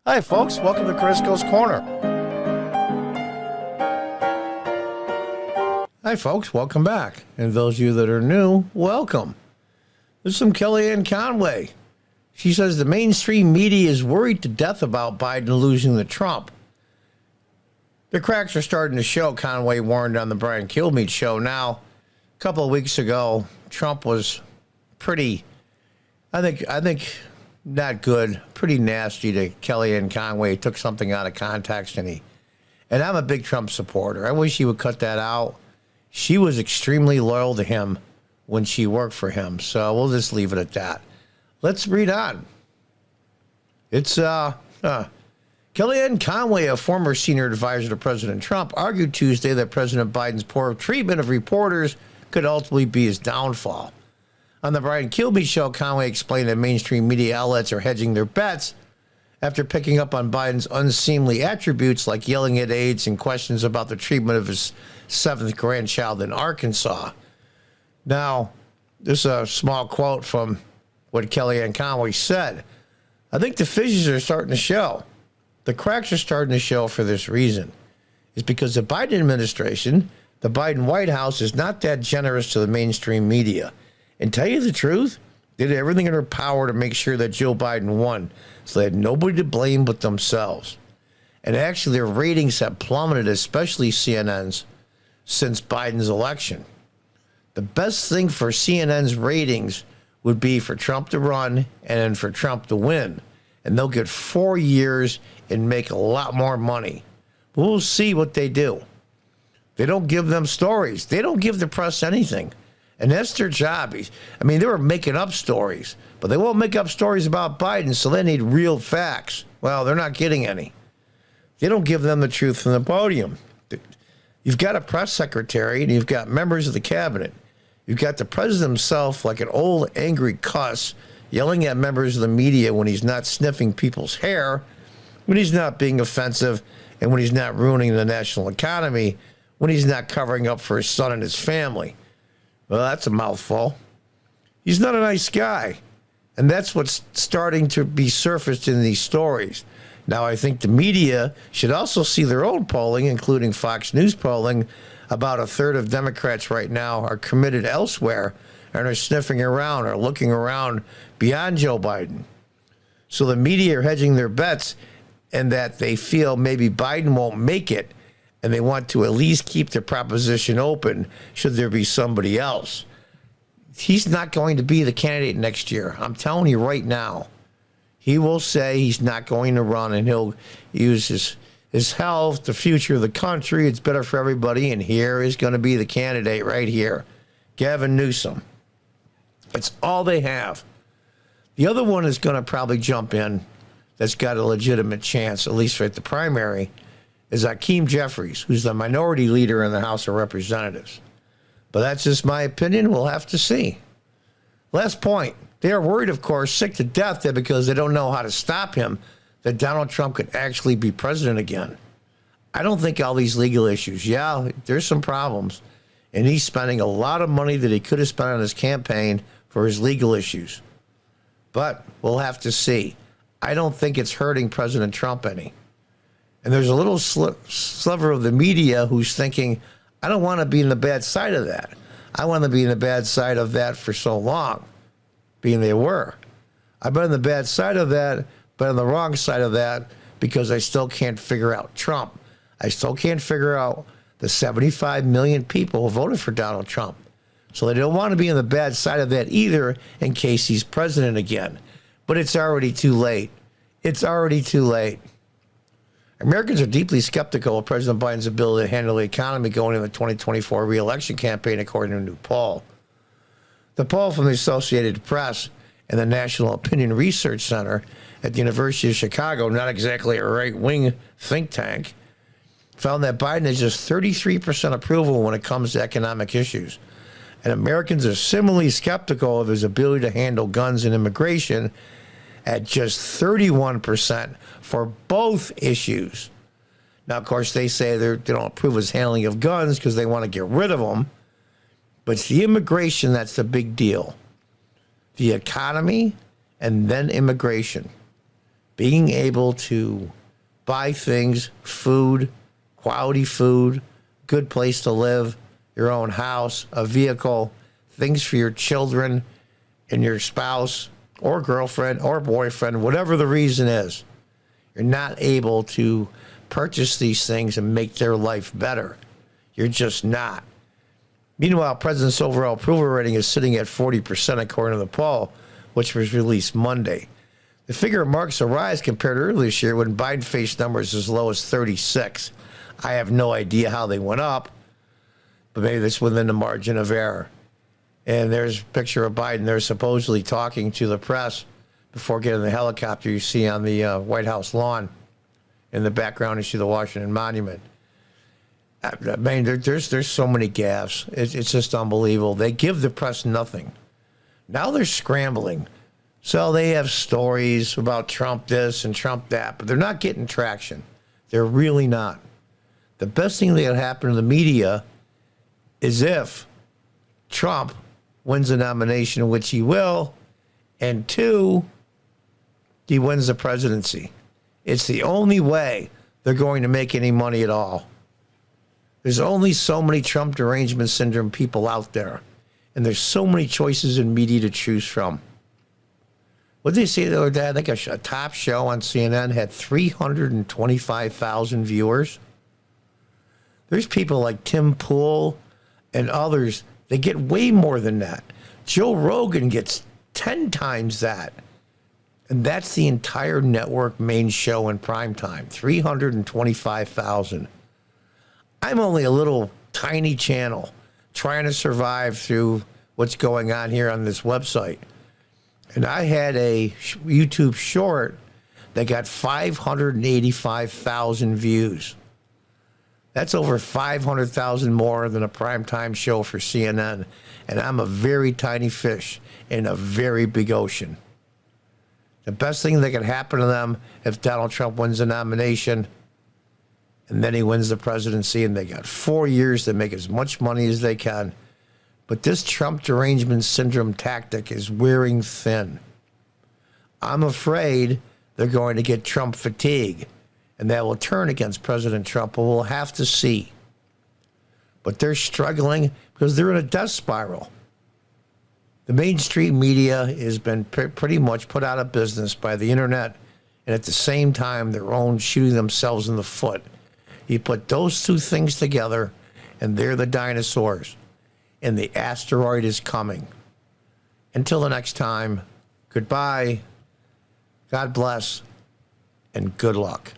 Hi, folks. Welcome to Crisco's Corner. Hi, folks. Welcome back. And those of you that are new, welcome. There's some Kellyanne Conway. She says the mainstream media is worried to death about Biden losing to Trump. The cracks are starting to show, Conway warned on the Brian Kilmeade show. Now, a couple of weeks ago, Trump was pretty, I think not good, pretty nasty to Kellyanne Conway. He took something out of context, and I'm a big Trump supporter. I wish he would cut that out. She was extremely loyal to him when she worked for him, so we'll just leave it at that. Let's read on. It's Kellyanne Conway, a former senior advisor to President Trump, argued Tuesday that President Biden's poor treatment of reporters could ultimately be his downfall. On the Brian Kilmeade show, Conway explained that mainstream media outlets are hedging their bets after picking up on Biden's unseemly attributes like yelling at aides and questions about the treatment of his seventh grandchild in Arkansas. Now, this is a small quote from what Kellyanne Conway said. I think the fissures are starting to show. The cracks are starting to show for this reason. It's because the Biden administration, the Biden White House, is not that generous to the mainstream media. And tell you the truth, they did everything in their power to make sure that Joe Biden won, so they had nobody to blame but themselves. And actually, their ratings have plummeted, especially CNN's, since Biden's election. The best thing for CNN's ratings would be for Trump to run and then for Trump to win. And they'll get 4 years and make a lot more money. But we'll see what they do. They don't give them stories. They don't give the press anything. And that's their job. I mean, they were making up stories, but they won't make up stories about Biden, so they need real facts. Well, they're not getting any. They don't give them the truth from the podium. You've got a press secretary, and you've got members of the cabinet. You've got the president himself like an old angry cuss yelling at members of the media when he's not sniffing people's hair, when he's not being offensive, and when he's not ruining the national economy, when he's not covering up for his son and his family. Well, that's a mouthful. He's not a nice guy. And that's what's starting to be surfaced in these stories. Now, I think the media should also see their own polling, including Fox News polling. About a third of Democrats right now are committed elsewhere and are sniffing around or looking around beyond Joe Biden. So the media are hedging their bets, and that they feel maybe Biden won't make it, and they want to at least keep the proposition open should there be somebody else. He's not going to be the candidate next year. I'm telling you right now. He will say he's not going to run, and he'll use his health, the future of the country. It's better for everybody, and here is going to be the candidate right here, Gavin Newsom. It's all they have. The other one is going to probably jump in that's got a legitimate chance, at least at the primary, is Hakeem Jeffries, who's the minority leader in the House of Representatives. But that's just my opinion. We'll have to see. Last point. They are worried, of course, sick to death that because they don't know how to stop him, that Donald Trump could actually be president again. I don't think all these legal issues, yeah, there's some problems. And he's spending a lot of money that he could have spent on his campaign for his legal issues. But we'll have to see. I don't think it's hurting President Trump any. And there's a little sliver of the media who's thinking, I don't want to be in the bad side of that. I want to be in the bad side of that for so long, being they were. I've been on the bad side of that, but on the wrong side of that because I still can't figure out Trump. I still can't figure out the 75 million people who voted for Donald Trump. So they don't want to be on the bad side of that either in case he's president again. But it's already too late. It's already too late. Americans are deeply skeptical of President Biden's ability to handle the economy going into the 2024 re-election campaign, according to a new poll. The poll from the Associated Press and the National Opinion Research Center at the University of Chicago, not exactly a right-wing think tank, found that Biden has just 33% approval when it comes to economic issues. And Americans are similarly skeptical of his ability to handle guns and immigration at just 31% for both issues. Now, of course, they say they don't approve his handling of guns because they want to get rid of them. But it's the immigration that's the big deal. The economy and then immigration. being able to buy things, food, quality food, good place to live, your own house, a vehicle, things for your children and your spouse or girlfriend or boyfriend, whatever the reason is. You're not able to purchase these things and make their life better. You're just not. Meanwhile, President's overall approval rating is sitting at 40% according to the poll, which was released Monday. The figure marks a rise compared to earlier this year when Biden faced numbers as low as 36. I have no idea how they went up, but maybe that's within the margin of error. And there's a picture of Biden. They're supposedly talking to the press before getting the helicopter you see on the White House lawn. In the background, you see the Washington Monument. I mean, there's so many gaffes. It's just unbelievable. They give the press nothing. Now they're scrambling. So they have stories about Trump this and Trump that, but they're not getting traction. They're really not. The best thing that could happen to the media is if Trump wins the nomination, which he will, and 2, he wins the presidency. It's the only way they're going to make any money at all. There's only so many Trump derangement syndrome people out there, and there's so many choices in media to choose from. What did they say the other day? I think a top show on CNN had 325,000 viewers. There's people like Tim Pool and others. They get way more than that. Joe Rogan gets 10 times that. And that's the entire network main show in prime time, 325,000. I'm only a little tiny channel trying to survive through what's going on here on this website. And I had a YouTube short that got 585,000 views. That's over 500,000 more than a primetime show for CNN. And I'm a very tiny fish in a very big ocean. The best thing that could happen to them if Donald Trump wins the nomination and then he wins the presidency and they got 4 years to make as much money as they can. But this Trump derangement syndrome tactic is wearing thin. I'm afraid they're going to get Trump fatigue, and that will turn against President Trump, but we'll have to see. But they're struggling because they're in a death spiral. The mainstream media has been pretty much put out of business by the internet, and at the same time, they're own shooting themselves in the foot. You put those two things together, and they're the dinosaurs. And the asteroid is coming. Until the next time, goodbye, God bless, and good luck.